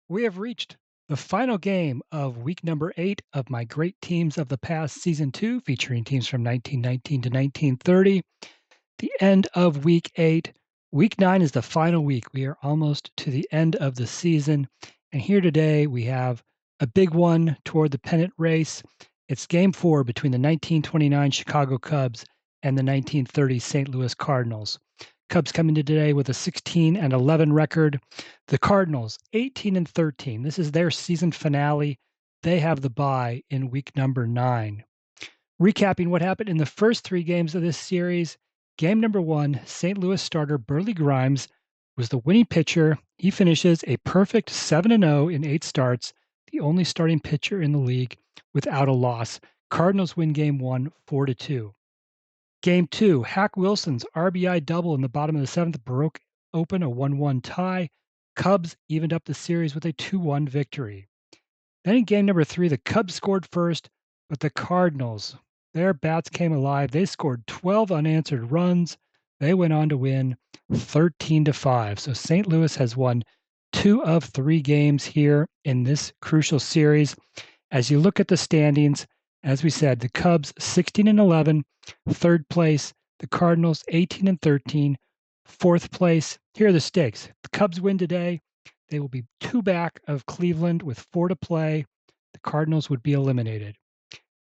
We have reached the final game of week number 8 of my Great Teams of the Past Season 2, featuring teams from 1919 to 1930. The end of week 8. Week 9 is the final week. We are almost to the end of the season. And here today we have a big one toward the pennant race. It's game 4 between the 1929 Chicago Cubs and the 1930 St. Louis Cardinals. Cubs come into today with a 16-11 record. The Cardinals 18-13. This is their season finale. They have the bye in week number 9. Recapping what happened in the first 3 games of this series, game number 1, St. Louis starter Burley Grimes was the winning pitcher. He finishes a perfect 7-0 in 8 starts, the only starting pitcher in the league without a loss. Cardinals win game 1 4-2. Game 2, Hack Wilson's RBI double in the bottom of the 7th broke open a 1-1 tie. Cubs evened up the series with a 2-1 victory. Then in game number 3, the Cubs scored first, but the Cardinals, their bats came alive. They scored 12 unanswered runs. They went on to win 13-5. So St. Louis has won 2 of 3 games here in this crucial series. As you look at the standings, as we said, the Cubs 16-11, third place. The Cardinals 18-13, fourth place. Here are the stakes. The Cubs win today. They will be 2 back of Cleveland with 4 to play. The Cardinals would be eliminated.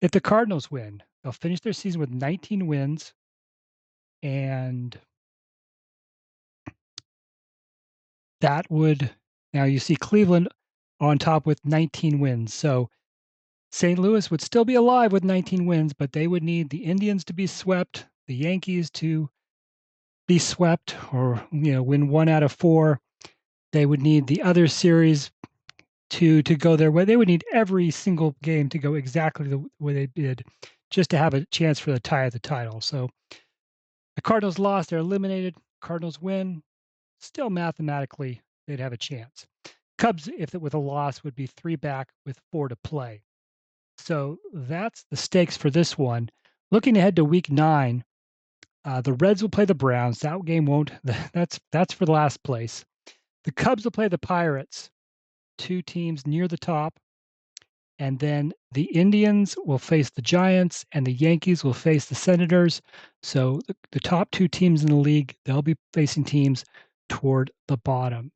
If the Cardinals win, they'll finish their season with 19 wins, and that would now you see Cleveland on top with 19 wins. So St. Louis would still be alive with 19 wins, but they would need the Indians to be swept, the Yankees to be swept, or win 1 out of 4. They would need the other series to go their way. They would need every single game to go exactly the way they did just to have a chance for the tie of the title. So the Cardinals lost, they're eliminated. Cardinals win, still mathematically they'd have a chance. Cubs, if it with a loss, would be 3 back with 4 to play. So that's the stakes for this one. Looking ahead to week 9, the Reds will play the Browns. That game won't. That's for the last place. The Cubs will play the Pirates, 2 teams near the top. And then the Indians will face the Giants, and the Yankees will face the Senators. So the top 2 teams in the league, they'll be facing teams toward the bottom.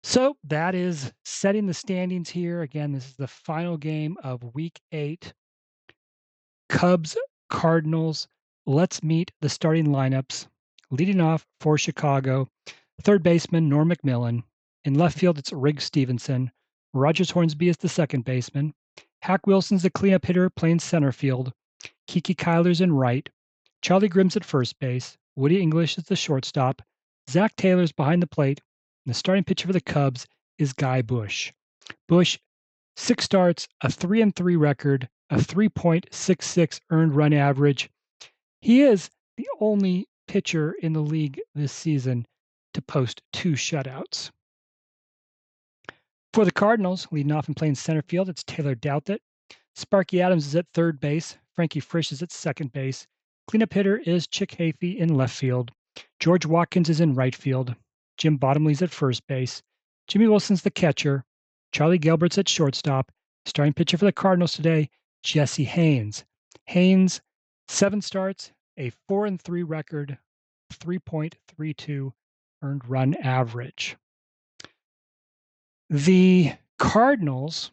So that is setting the standings here. Again, this is the final game of week 8. Cubs, Cardinals. Let's meet the starting lineups. Leading off for Chicago, third baseman Norm McMillan. In left field, it's Riggs Stevenson. Rogers Hornsby is the second baseman. Hack Wilson's the cleanup hitter playing center field. Kiki Kyler's in right. Charlie Grimm's at first base. Woody English is the shortstop. Zach Taylor's behind the plate. And the starting pitcher for the Cubs is Guy Bush. Bush, 6 starts, a 3-3 record, a 3.66 earned run average. He is the only pitcher in the league this season to post 2 shutouts. For the Cardinals, leading off and playing center field, it's Taylor Douthit. Sparky Adams is at third base. Frankie Frisch is at second base. Cleanup hitter is Chick Hafey in left field. George Watkins is in right field. Jim Bottomley's at first base. Jimmy Wilson's the catcher. Charlie Gilbert's at shortstop. Starting pitcher for the Cardinals today, Jesse Haines. Haines, 7 starts, a 4-3 record, 3.32 earned run average. The Cardinals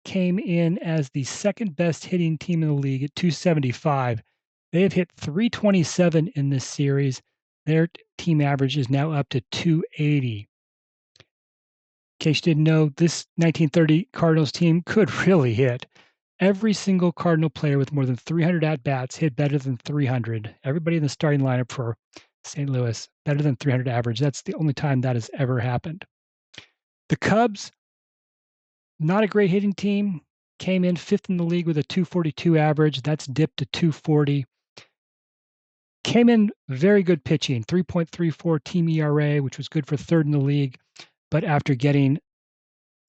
came in as the second best hitting team in the league at 275. They have hit 327 in this series. Their team average is now up to 280. In case you didn't know, this 1930 Cardinals team could really hit. Every single Cardinal player with more than 300 at-bats hit better than 300. Everybody in the starting lineup for St. Louis, better than 300 average. That's the only time that has ever happened. The Cubs, not a great hitting team, came in 5th in the league with a 242 average. That's dipped to 240. Came in very good pitching, 3.34 team ERA, which was good for 3rd in the league. But after getting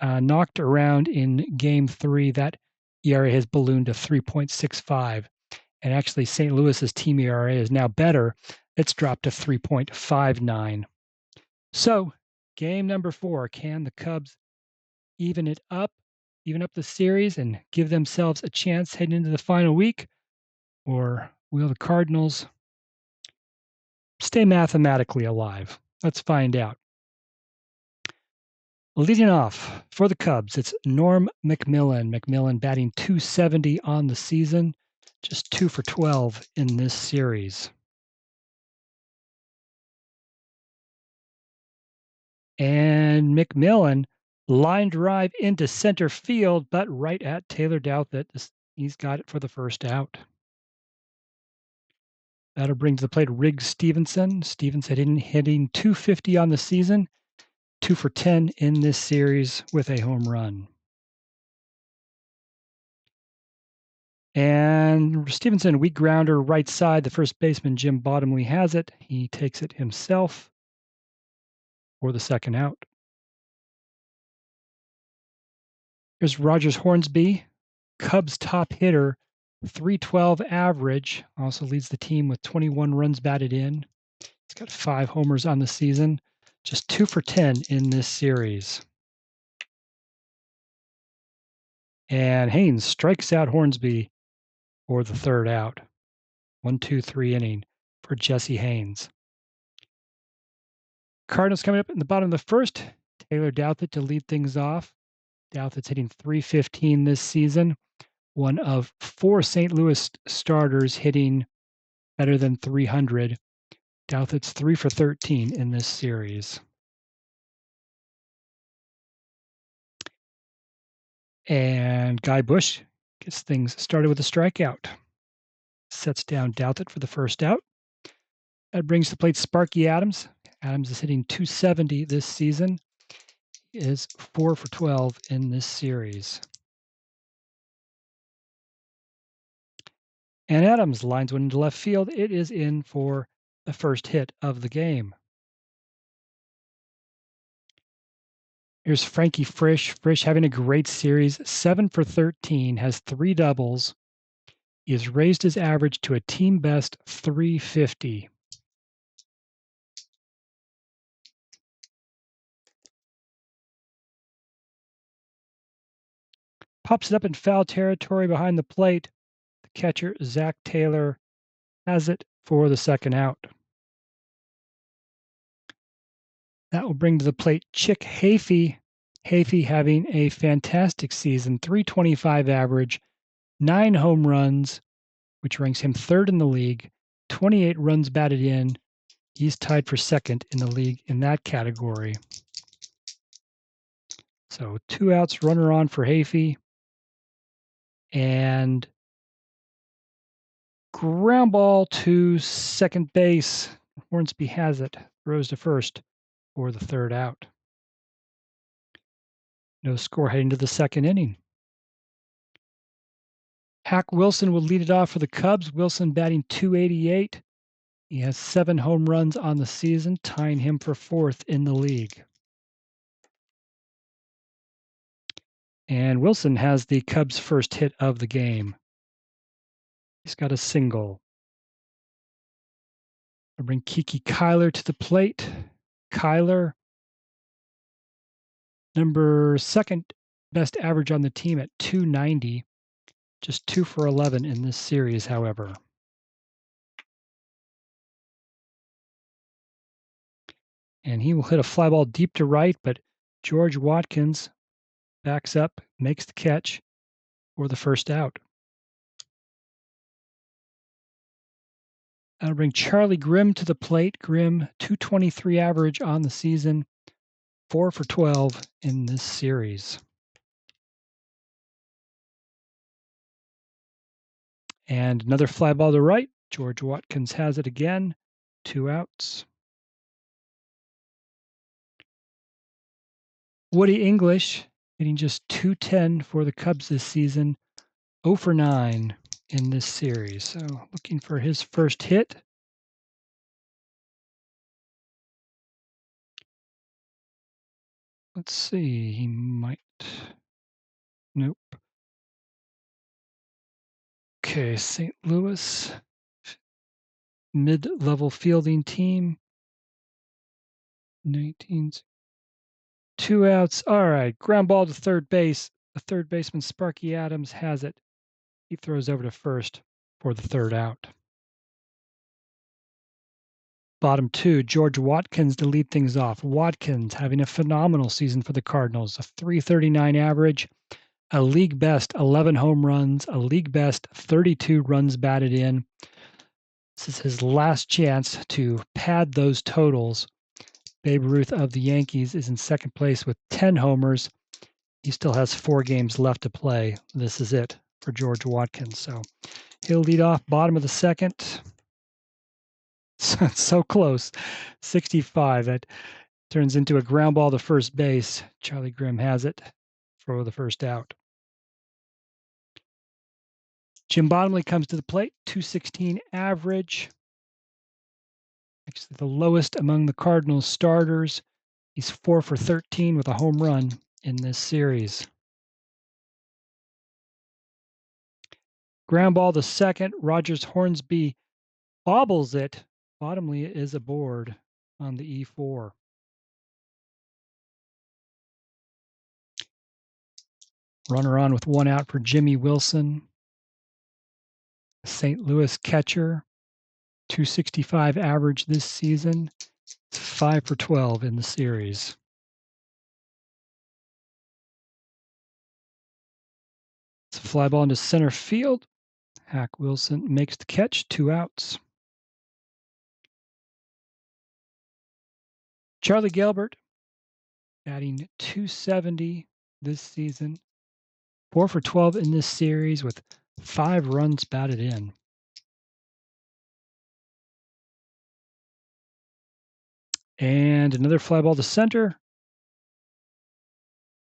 knocked around in Game 3, that ERA has ballooned to 3.65. And actually, St. Louis's team ERA is now better. It's dropped to 3.59. So Game number 4. Can the Cubs even up the series and give themselves a chance heading into the final week? Or will the Cardinals stay mathematically alive? Let's find out. Leading off for the Cubs, it's Norm McMillan. McMillan batting .270 on the season, just 2 for 12 in this series. And McMillan line drive into center field, but right at Taylor Douthit. He's got it for the first out. That'll bring to the plate Riggs Stevenson. Stevenson hitting .250 on the season, 2 for 10 in this series with a home run. And Stevenson, weak grounder right side. The first baseman, Jim Bottomley, has it. He takes it himself for the second out. Here's Rogers Hornsby, Cubs top hitter, .312 average. Also leads the team with 21 runs batted in. He's got 5 homers on the season. Just 2 for 10 in this series. And Haines strikes out Hornsby for the third out. 1-2-3 inning for Jesse Haines. Cardinals coming up in the bottom of the first. Taylor Douthit to lead things off. Douthit's hitting .315 this season. One of 4 St. Louis starters hitting better than .300. Douthit's 3 for 13 in this series. And Guy Bush gets things started with a strikeout. Sets down Douthit for the first out. That brings to the plate Sparky Adams. Adams is hitting .270 this season. He is 4 for 12 in this series. And Adams lines one into left field. It is in for the first hit of the game. Here's Frankie Frisch. Frisch having a great series, 7 for 13, has 3 doubles. He has raised his average to a team best .350. Pops it up in foul territory behind the plate. The catcher, Zach Taylor, has it for the second out. That will bring to the plate Chick Hafey. Hafey having a fantastic season, .325 average, 9 home runs, which ranks him 3rd in the league, 28 runs batted in. He's tied for 2nd in the league in that category. So 2 outs, runner on for Hafey. And ground ball to second base. Hornsby has it, throws to first for the third out. No score heading to the second inning. Hack Wilson will lead it off for the Cubs. Wilson batting .288. He has 7 home runs on the season, tying him for 4th in the league. And Wilson has the Cubs' first hit of the game. He's got a single. I'll bring Kiki Kyler to the plate. Kyler, number 2nd best average on the team at .290. Just 2 for 11 in this series, however. And he will hit a fly ball deep to right, but George Watkins backs up, makes the catch for the first out. That'll bring Charlie Grimm to the plate. Grimm, .223 average on the season, 4 for 12 in this series. And another fly ball to right. George Watkins has it again. 2 outs. Woody English hitting just .210 for the Cubs this season, 0 for 9 in this series. So looking for his first hit. Let's see, he might. Nope. Okay, St. Louis mid-level fielding team. 19. 2 outs. All right, ground ball to third base. The third baseman, Sparky Adams, has it. He throws over to first for the third out. Bottom 2, George Watkins to lead things off. Watkins having a phenomenal season for the Cardinals, a .339 average, a league best 11 home runs, a league best 32 runs batted in. This is his last chance to pad those totals. Babe Ruth of the Yankees is in second place with 10 homers. He still has 4 games left to play. This is it for George Watkins. So he'll lead off bottom of the second. So close. 65. That turns into a ground ball to first base. Charlie Grimm has it for the first out. Jim Bottomley comes to the plate, .216 average. Actually, the lowest among the Cardinals starters. He's 4 for 13 with a home run in this series. Ground ball to second. Rogers Hornsby bobbles it. Bottomley is aboard on the E4. Runner on with 1 out for Jimmy Wilson. St. Louis catcher, .265 average this season. It's 5 for 12 in the series. It's a fly ball into center field. Hack Wilson makes the catch, 2 outs. Charlie Gilbert batting .270 this season. 4 for 12 in this series with 5 runs batted in. And another fly ball to center.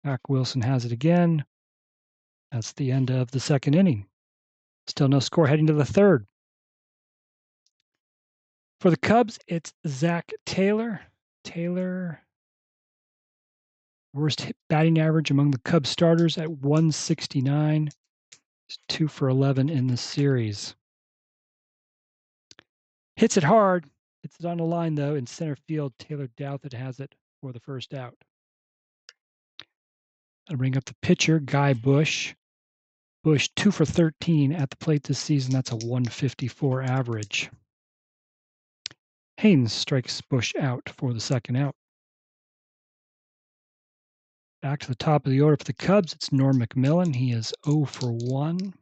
Hack Wilson has it again. That's the end of the second inning. Still no score heading to the third. For the Cubs, it's Zach Taylor. Taylor, worst batting average among the Cubs starters at .169. He's 2 for 11 in the series. Hits it hard. Hits it on the line, though, in center field. Taylor Douthit has it for the first out. I'll bring up the pitcher, Guy Bush. Bush, 2 for 13 at the plate this season. That's a .154 average. Haines strikes Bush out for the second out. Back to the top of the order for the Cubs, it's Norm McMillan. He is 0 for 1.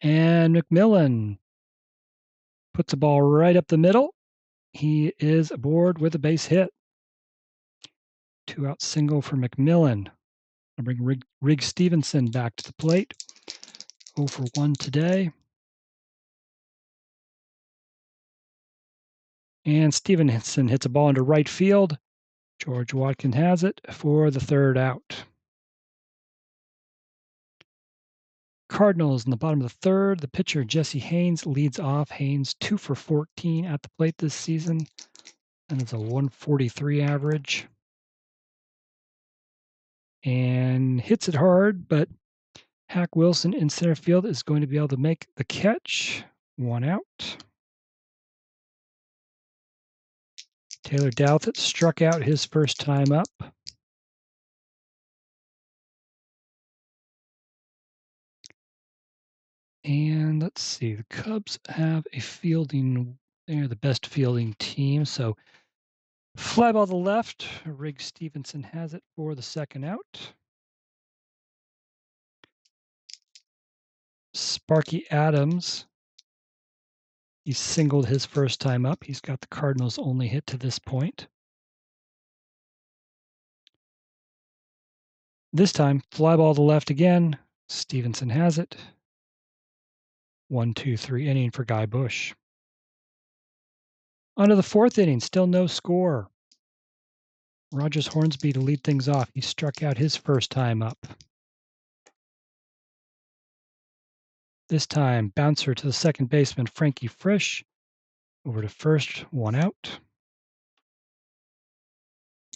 And McMillan puts the ball right up the middle. He is aboard with a base hit. 2-out single for McMillan. I'll bring Rig Stevenson back to the plate. 0 for 1 today. And Stevenson hits a ball into right field. George Watkins has it for the third out. Cardinals in the bottom of the third. The pitcher, Jesse Haines, leads off. Haines, 2 for 14 at the plate this season. And it's a .143 average. And hits it hard, but Hack Wilson in center field is going to be able to make the catch. 1 out. Taylor Douthit struck out his first time up. And let's see, the Cubs have a fielding, they're the best fielding team. So fly ball to the left, Rig Stevenson has it for the second out. Sparky Adams, he singled his first time up. He's got the Cardinals' only hit to this point. This time, fly ball to the left again. Stevenson has it. 1-2-3 inning for Guy Bush. On to the fourth inning, still no score. Rogers Hornsby to lead things off. He struck out his first time up. This time, bouncer to the second baseman, Frankie Frisch. Over to first, 1 out.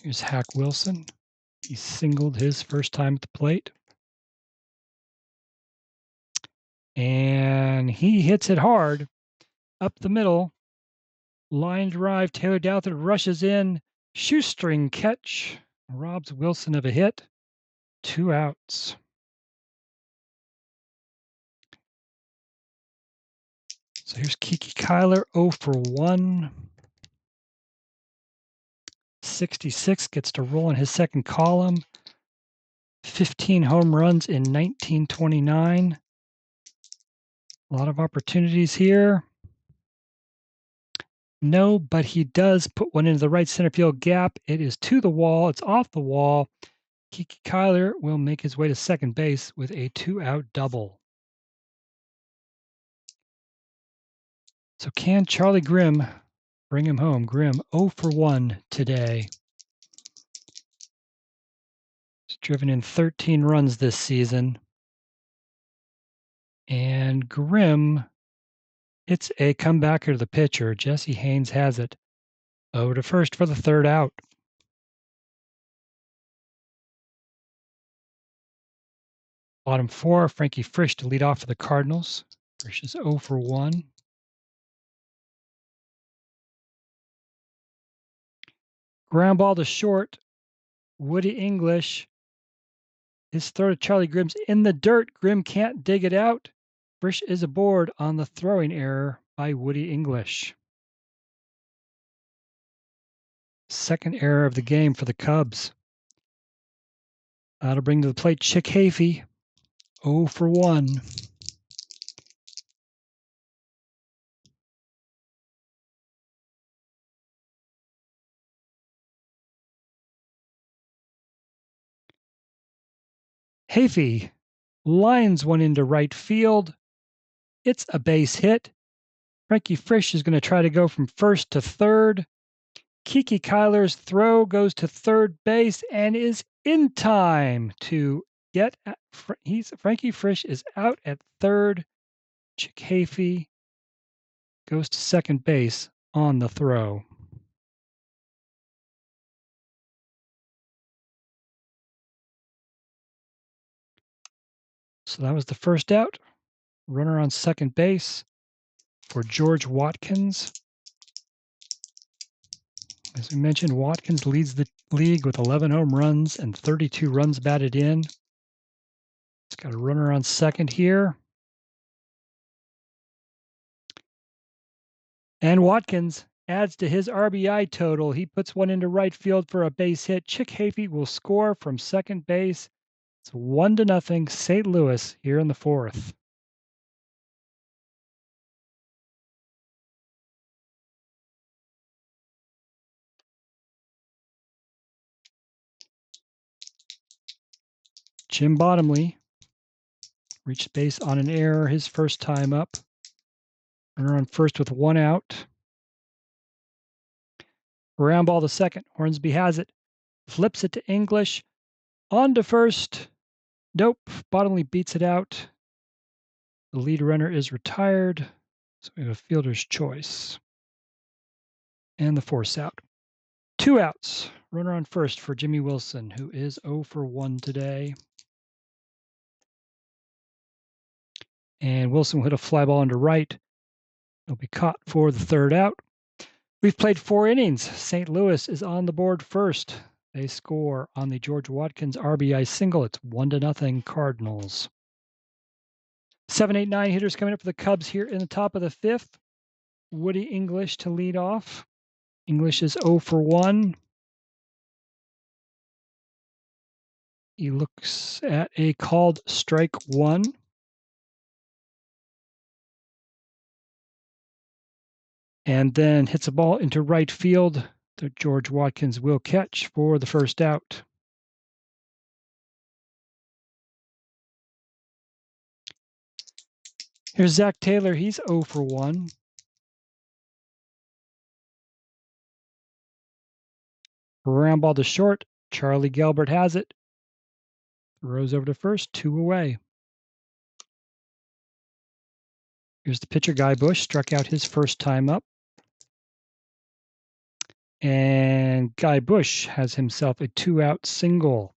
Here's Hack Wilson. He singled his first time at the plate. And he hits it hard up the middle. Line drive, Taylor Douthit rushes in. Shoestring catch. Robs Wilson of a hit. 2 outs. So here's Kiki Kyler, 0 for 1. 66 gets to roll in his second column. 15 home runs in 1929. A lot of opportunities here. No, but he does put one into the right center field gap. It is to the wall. It's off the wall. Kiki Kyler will make his way to second base with a 2-out double. So can Charlie Grimm bring him home? Grimm 0 for 1 today. He's driven in 13 runs this season. And Grimm, it's a comebacker to the pitcher. Jesse Haines has it. Over to first for the 3rd out. Bottom 4, Frankie Frisch to lead off for the Cardinals. Frisch is 0 for 1. Ground ball to short. Woody English. His throw to Charlie Grimm's in the dirt. Grimm can't dig it out. Frisch is aboard on the throwing error by Woody English. Second error of the game for the Cubs. That'll bring to the plate Chick Hafey, 0 for 1. Hafey lines one into right field. It's a base hit. Frankie Frisch is going to try to go from first to third. Kiki Kyler's throw goes to third base and is in time to get at, Frankie Frisch is out at third. Chick Hafey goes to second base on the throw. So that was the first out. Runner on second base for George Watkins. As we mentioned, Watkins leads the league with 11 home runs and 32 runs batted in. He's got a runner on second here. And Watkins adds to his RBI total. He puts one into right field for a base hit. Chick Hafey will score from second base. It's 1-0 St. Louis here in the 4th. Jim Bottomley reached base on an error his first time up. Runner on first with 1 out. Ground ball to second. Hornsby has it. Flips it to English. On to first. Nope. Bottomley beats it out. The lead runner is retired. So we have a fielder's choice. And the force out. 2 outs. Runner on first for Jimmy Wilson, who is 0 for 1 today. And Wilson will hit a fly ball into right. It'll be caught for the 3rd out. We've played 4 innings. St. Louis is on the board first. They score on the George Watkins RBI single. It's 1-0 Cardinals. 7, 8, 9 hitters coming up for the Cubs here in the top of the 5th. Woody English to lead off. English is 0 for 1. He looks at a called strike 1. And then hits a ball into right field that George Watkins will catch for the 1st out. Here's Zach Taylor. He's 0 for 1. Ground ball to short. Charlie Gelbert has it. Throws over to first, 2 away. Here's the pitcher, Guy Bush, struck out his first time up. And Guy Bush has himself a 2-out single.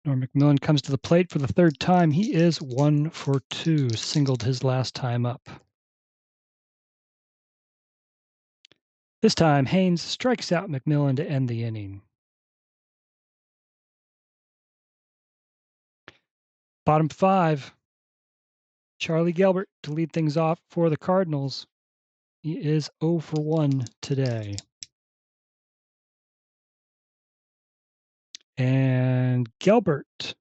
Norm McMillan comes to the plate for the 3rd time. He is 1 for 2, singled his last time up. This time, Haines strikes out McMillan to end the inning. Bottom 5, Charlie Gilbert to lead things off for the Cardinals. He is 0 for 1 today. And Gilbert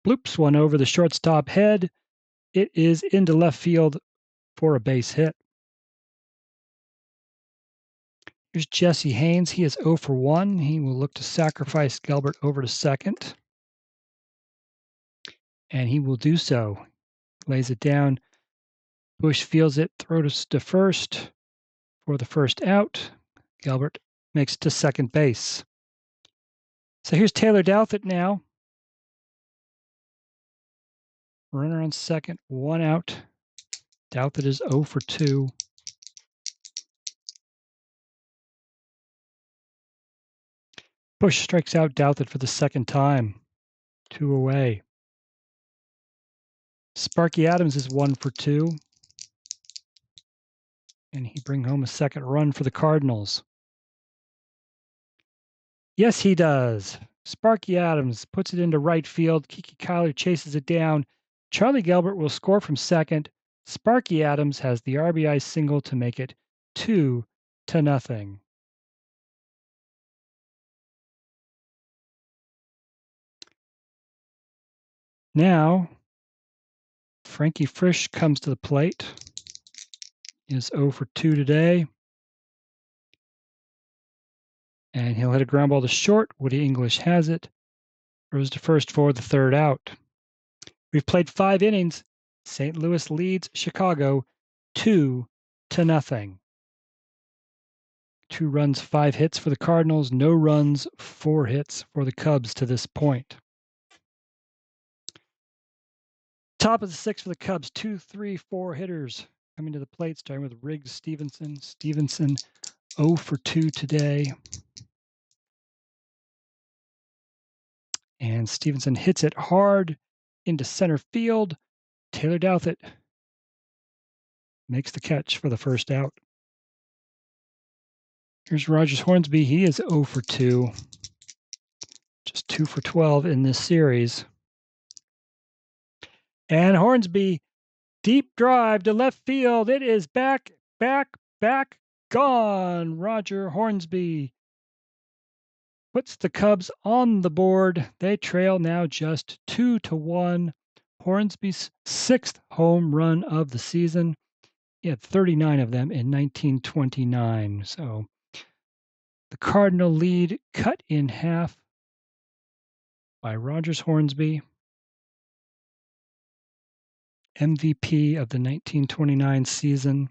bloops one over the shortstop head. It is into left field for a base hit. Here's Jesse Haines. He is 0 for 1. He will look to sacrifice Gilbert over to second. And he will do so. Lays it down. Bush fields it, throws to first for the first out. Gilbert makes it to second base. So here's Taylor Douthit now. Runner on second, 1 out. Douthit is 0 for 2. Bush strikes out Douthit for the second time. 2 away. Sparky Adams is 1 for 2. And he brings home a second run for the Cardinals. Yes, he does. Sparky Adams puts it into right field. Kiki Kyler chases it down. Charlie Gilbert will score from second. Sparky Adams has the RBI single to make it 2-0. Now, Frankie Frisch comes to the plate. He is 0 for 2 today. And he'll hit a ground ball to short. Woody English has it. Throws to first for the third out. We've played 5 innings. St. Louis leads Chicago 2-0. 2 runs, 5 hits for the Cardinals. No runs, 4 hits for the Cubs to this point. Top of the 6th for the Cubs. 2, 3, 4 hitters coming to the plate, starting with Riggs Stevenson. Stevenson 0 for 2 today. And Stevenson hits it hard into center field. Taylor Douthit makes the catch for the first out. Here's Rogers Hornsby. He is 0 for 2. Just 2 for 12 in this series. And Hornsby, deep drive to left field. It is back, gone. Roger Hornsby puts the Cubs on the board. They trail now just 2-1. Hornsby's 6th home run of the season. He had 39 of them in 1929. So the Cardinal lead cut in half by Rogers Hornsby, MVP of the 1929 season.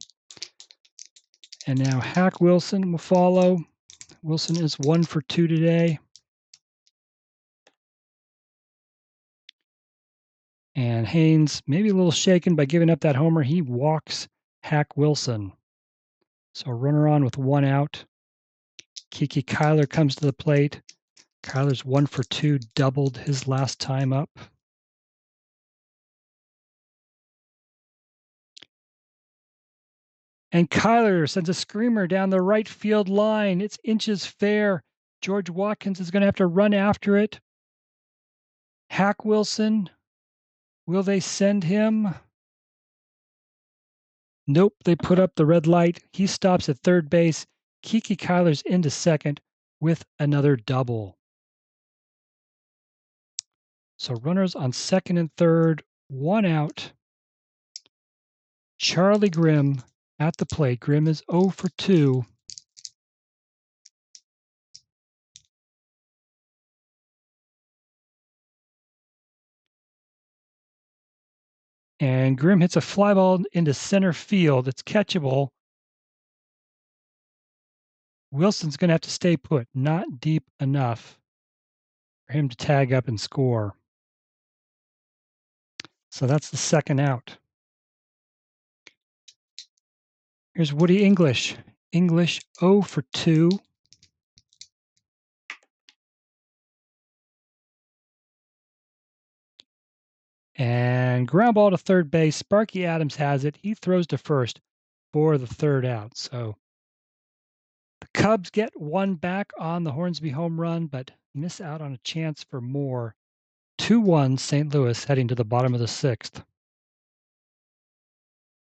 And now Hack Wilson will follow. Wilson is 1 for 2 today. And Haines, maybe a little shaken by giving up that homer. He walks Hack Wilson. So runner on with 1 out. Kiki Kyler comes to the plate. Kyler's 1 for 2, doubled his last time up. And Kyler sends a screamer down the right field line. It's inches fair. George Watkins is going to have to run after it. Hack Wilson, will they send him? Nope, they put up the red light. He stops at third base. Kiki Kyler's into second with another double. So runners on second and third, 1 out. Charlie Grimm at the plate. Grimm is 0 for 2. And Grimm hits a fly ball into center field. It's catchable. Wilson's going to have to stay put, not deep enough for him to tag up and score. So that's the second out. Here's Woody English. English 0 for 2. And ground ball to third base. Sparky Adams has it. He throws to first for the third out. So Cubs get one back on the Hornsby home run, but miss out on a chance for more. 2-1 St. Louis heading to the bottom of the 6th.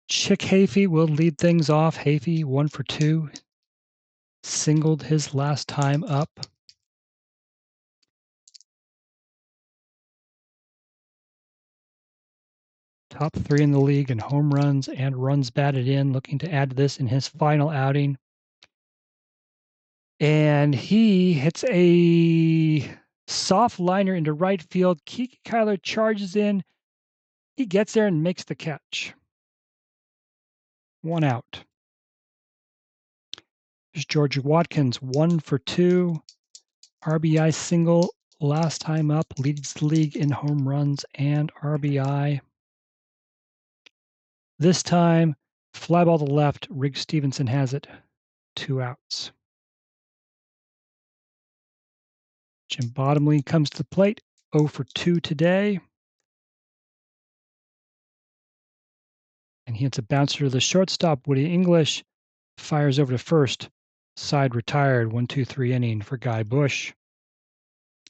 Chick Hafey will lead things off. Hafey 1 for 2. Singled his last time up. Top 3 in the league in home runs and runs batted in, looking to add to this in his final outing. And he hits a soft liner into right field. Kiki Kyler charges in. He gets there and makes the catch. 1 out. There's George Watkins, 1 for 2. RBI single last time up, leads the league in home runs and RBI. This time, fly ball to left. Riggs Stevenson has it. 2 outs. Jim Bottomley comes to the plate. 0 for 2 today. And he hits a bouncer to the shortstop. Woody English fires over to first. Side retired. 1-2-3 inning for Guy Bush.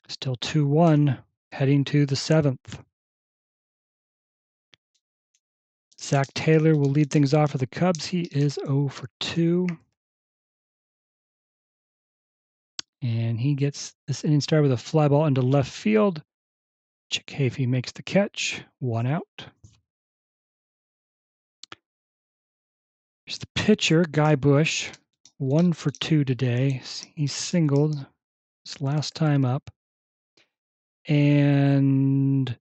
Still 2-1 heading to the 7th. Zach Taylor will lead things off for the Cubs. He is 0 for 2. And he gets this inning started with a fly ball into left field. Chick Hafey makes the catch. 1 out. Here's the pitcher, Guy Bush. 1 for 2 today. He singled his last time up. And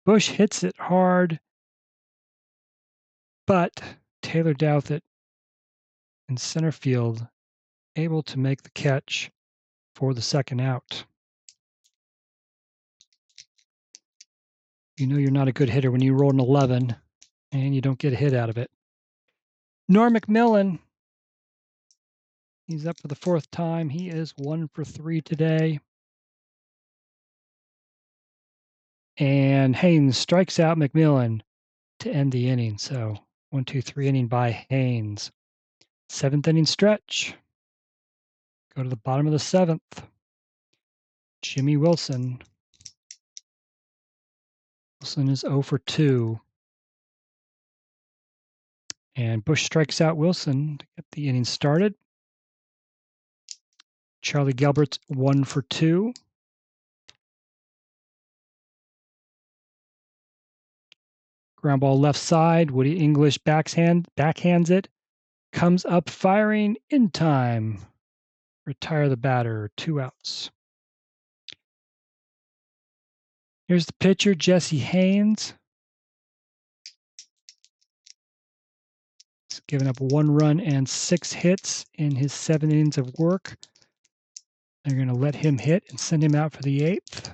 Bush hits it hard, but Taylor Douthit in center field able to make the catch for the 2nd out. You know you're not a good hitter when you roll an 11 and you don't get a hit out of it. Norm McMillan, he's up for the 4th time. He is 1 for 3 today. And Haines strikes out McMillan to end the inning. So 1-2-3 inning by Haines. 7th inning stretch. Go to the bottom of the 7th. Jimmy Wilson. Wilson is 0 for 2. And Bush strikes out Wilson to get the inning started. Charlie Gilbert's 1 for 2. Ground ball left side. Woody English backhands it. Comes up firing in time. Retire the batter. 2 outs. Here's the pitcher, Jesse Haines. He's given up 1 run and 6 hits in his 7 innings of work. They're going to let him hit and send him out for the 8th.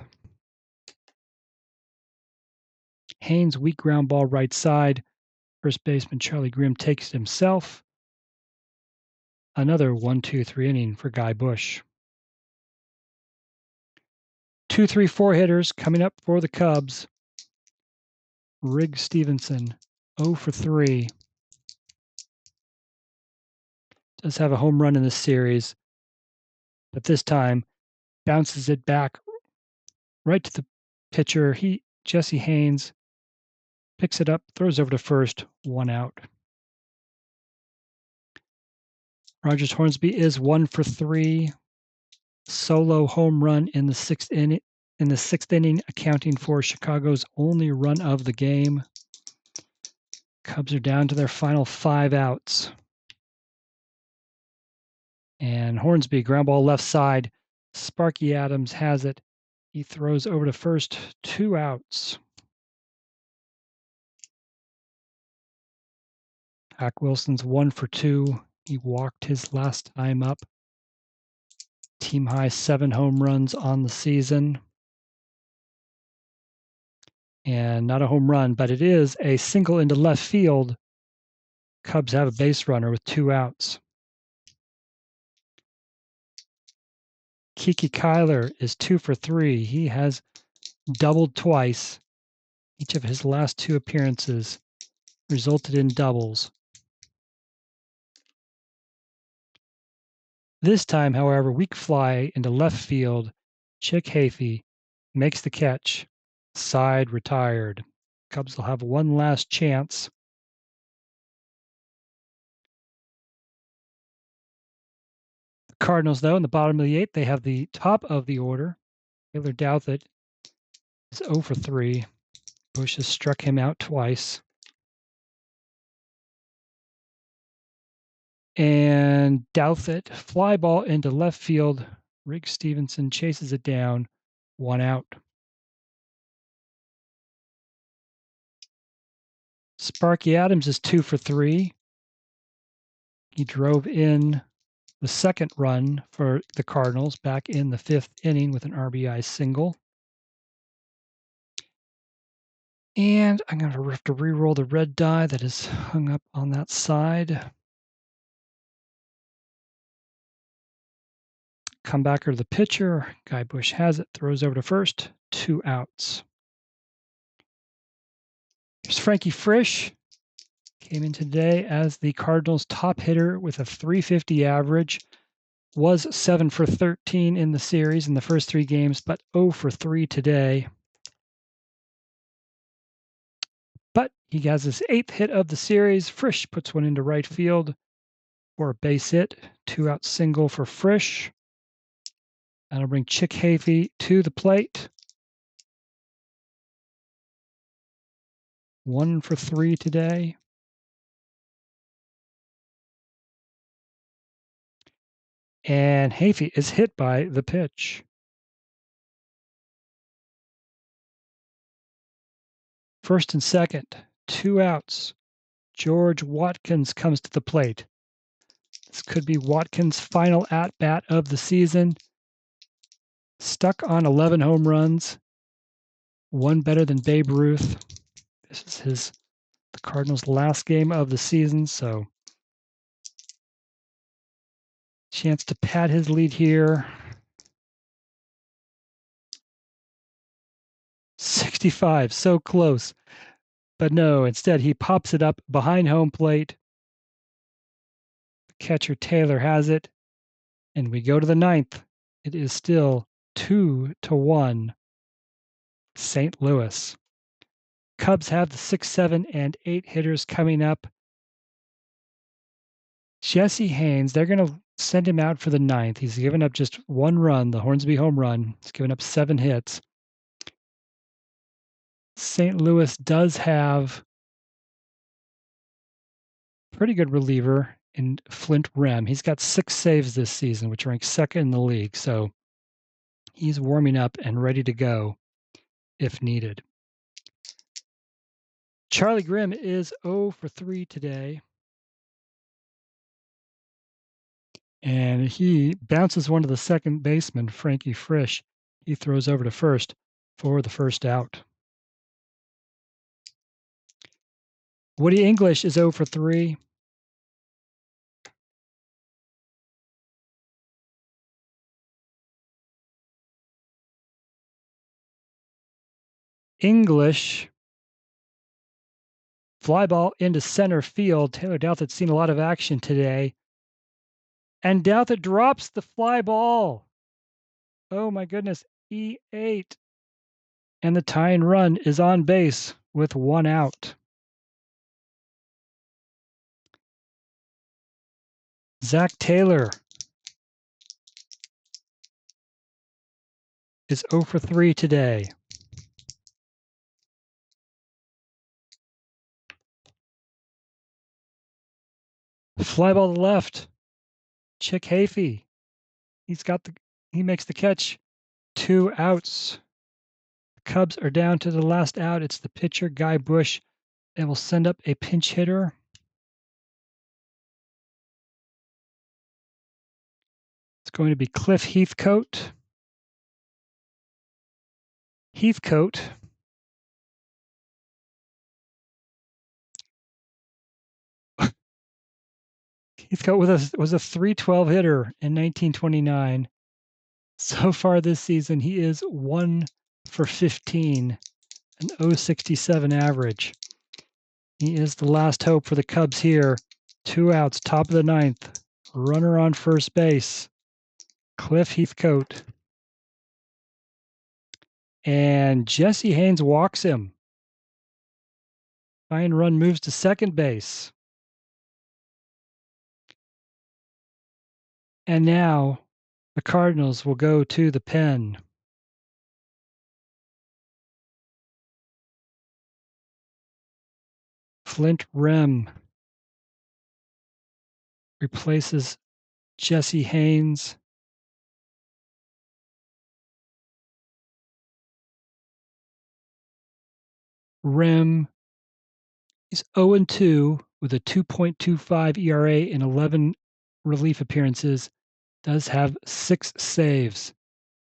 Haines, weak ground ball right side. First baseman Charlie Grimm takes it himself. Another 1-2-3 inning for Guy Bush. 2, 3, 4 hitters coming up for the Cubs. Riggs Stevenson, 0 for 3. Does have a home run in this series, but this time bounces it back right to the pitcher. Jesse Haines picks it up, throws over to first, 1 out. Rogers Hornsby is 1 for 3. Solo home run in the 6th inning, accounting for Chicago's only run of the game. Cubs are down to their final 5 outs. And Hornsby, ground ball left side. Sparky Adams has it. He throws over to first, 2 outs. Hack Wilson's 1 for 2. He walked his last time up. Team high 7 home runs on the season. And not a home run, but it is a single into left field. Cubs have a base runner with 2 outs. Kiki Kyler is 2 for 3. He has doubled twice. Each of his last 2 appearances resulted in doubles. This time, however, weak fly into left field. Chick Hafey makes the catch. Side retired. Cubs will have one last chance. The Cardinals, though, in the bottom of the 8th, they have the top of the order. Taylor Douthit is 0 for 3. Bush has struck him out twice. And Douthit, fly ball into left field. Rick Stevenson chases it down. 1 out. Sparky Adams is 2 for 3. He drove in the second run for the Cardinals back in the 5th inning with an RBI single. And I'm going to have to re-roll the red die that is hung up on that side. Comebacker to the pitcher. Guy Bush has it, throws over to first. 2 outs. Here's Frankie Frisch. Came in today as the Cardinals' top hitter with a .350 average. Was 7 for 13 in the series in the first 3 games, but 0 for 3 today. But he has his 8th hit of the series. Frisch puts one into right field for a base hit. 2-out single for Frisch. That'll bring Chick Hafey to the plate. 1 for 3 today. And Hafey is hit by the pitch. First and second, 2 outs. George Watkins comes to the plate. This could be Watkins' final at-bat of the season. Stuck on 11 home runs. One better than Babe Ruth. This is the Cardinals' last game of the season, so chance to pad his lead here. 65, so close. But no, instead he pops it up behind home plate. Catcher Taylor has it, and we go to the 9th. It is still 2-1 St. Louis. Cubs have the 6, 7, and 8 hitters coming up. Jesse Haines, they're going to send him out for the 9th. He's given up just 1 run, the Hornsby home run. He's given up 7 hits. St. Louis does have a pretty good reliever in Flint Rem. He's got 6 saves this season, which ranks 2nd in the league. So he's warming up and ready to go if needed. Charlie Grimm is 0 for 3 today. And he bounces one to the second baseman, Frankie Frisch. He throws over to first for the first out. Woody English is 0 for 3. English, fly ball into center field. Taylor Douthit's seen a lot of action today. And Douthit drops the fly ball. Oh my goodness, E8. And the tying run is on base with 1 out. Zach Taylor is 0 for 3 today. Fly ball to left. Chick Hafey. He makes the catch. 2 outs. The Cubs are down to the last out. It's the pitcher, Guy Bush. They will send up a pinch hitter. It's going to be Cliff Heathcote. Heathcote was a .312 hitter in 1929. So far this season, he is 1 for 15, an .067 average. He is the last hope for the Cubs here. 2 outs, top of the 9th. Runner on first base, Cliff Heathcote. And Jesse Haines walks him. Tying run moves to second base. And now the Cardinals will go to the pen. Flint Rem replaces Jesse Haines. Rem is 0-2 with a 2.25 ERA in 11 relief appearances. Does have 6 saves,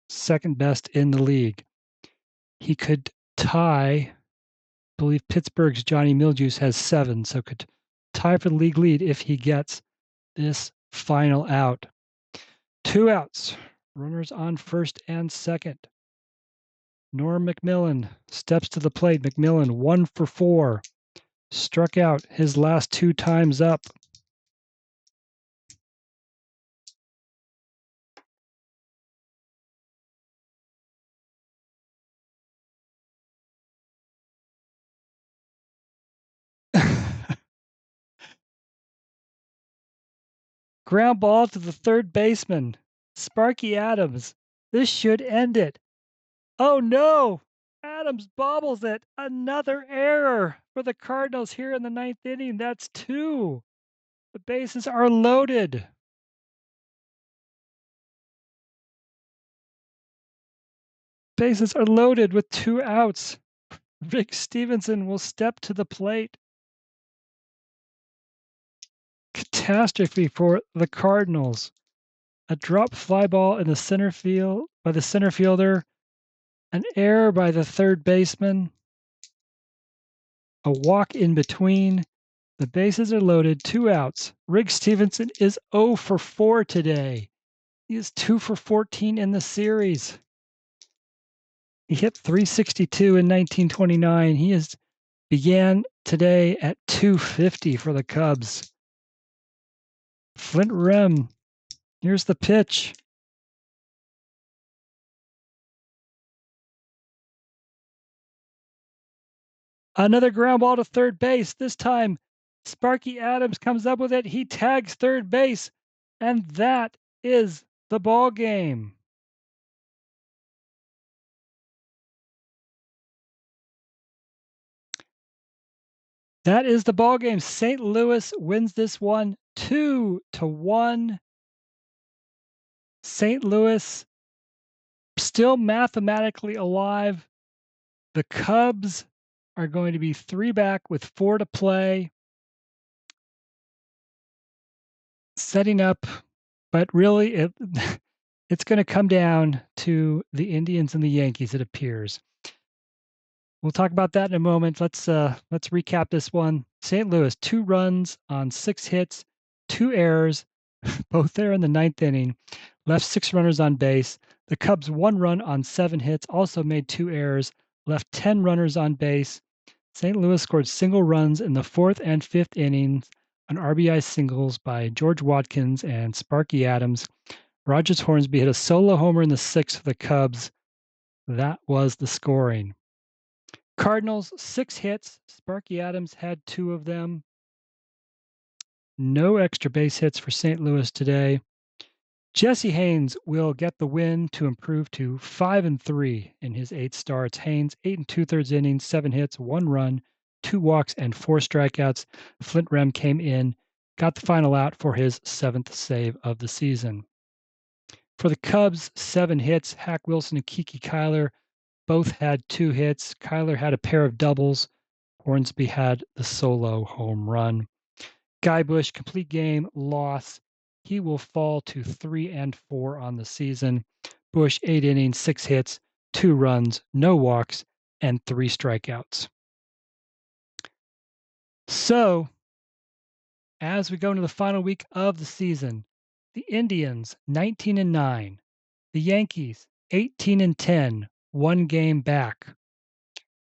second best in the league. He could tie, I believe Pittsburgh's Johnny Miljuice has 7, so could tie for the league lead if he gets this final out. 2 outs, runners on first and second. Norm McMillan steps to the plate. McMillan 1 for 4. Struck out his last 2 times up. Ground ball to the third baseman, Sparky Adams. This should end it. Oh no! Adams bobbles it. Another error for the Cardinals here in the 9th inning. That's 2. The bases are loaded. Bases are loaded with 2 outs. Rick Stevenson will step to the plate. Catastrophe for the Cardinals. A drop fly ball in the center field by the center fielder, an error by the third baseman, a walk in between. The bases are loaded, 2 outs. Rick Stevenson is 0 for 4 today. He is 2 for 14 in the series. He hit .362 in 1929. He began today at .250 for the Cubs. Flint Rem, here's the pitch. Another ground ball to third base. This time, Sparky Adams comes up with it. He tags third base, and that is the ball game. That is the ball game. St. Louis wins this one 2-1. St. Louis still mathematically alive. The Cubs are going to be 3 back with 4 to play. Setting up, but really it's going to come down to the Indians and the Yankees, it appears. We'll talk about that in a moment. Let's recap this one. St. Louis, 2 runs on 6 hits, 2 errors, both there in the 9th inning. Left 6 runners on base. The Cubs 1 run on 7 hits, also made 2 errors, left 10 runners on base. St. Louis scored single runs in the 4th and 5th innings on RBI singles by George Watkins and Sparky Adams. Rogers Hornsby hit a solo homer in the 6th for the Cubs. That was the scoring. Cardinals, 6 hits. Sparky Adams had 2 of them. No extra base hits for St. Louis today. Jesse Haines will get the win to improve to 5-3 in his 8 starts. Haines, 8 2/3 innings, 7 hits, 1 run, 2 walks, and 4 strikeouts. Flint Rem came in, got the final out for his 7th save of the season. For the Cubs, 7 hits. Hack Wilson and Kiki Kyler both had 2 hits. Kyler had a pair of doubles. Hornsby had the solo home run. Guy Bush, complete game, loss. He will fall to 3-4 on the season. Bush, 8 innings, 6 hits, 2 runs, no walks, and 3 strikeouts. So, as we go into the final week of the season, the Indians, 19-9. The Yankees, 18-10, 1 game back.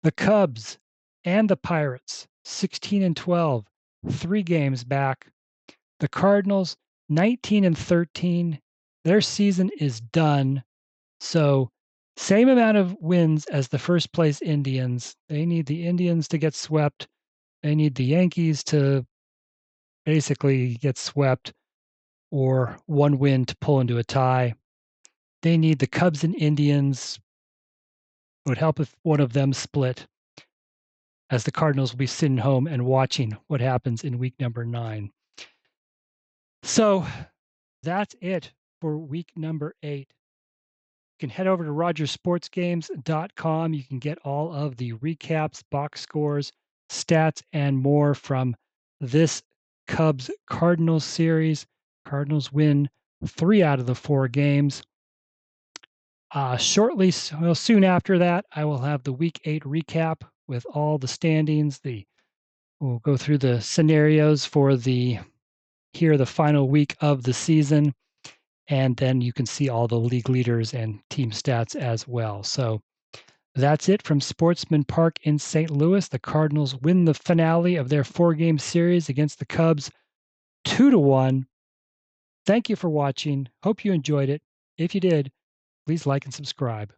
The Cubs and the Pirates, 16-12, 3 games back. The Cardinals, 19-13. Their season is done. So same amount of wins as the first place Indians. They need the Indians to get swept. They need the Yankees to basically get swept or one win to pull into a tie. They need the Cubs and Indians. It would help if one of them split, as the Cardinals will be sitting home and watching what happens in week number 9. So that's it for week number 8. You can head over to rogersportsgames.com. You can get all of the recaps, box scores, stats, and more from this Cubs Cardinals series. Cardinals win 3 out of the 4 games. Soon after that, I will have the Week 8 recap with all the standings. We'll go through the scenarios for the final week of the season, and then you can see all the league leaders and team stats as well. So that's it from Sportsman Park in St. Louis. The Cardinals win the finale of their 4-game series against the Cubs 2-1. Thank you for watching. Hope you enjoyed it. If you did, please like and subscribe.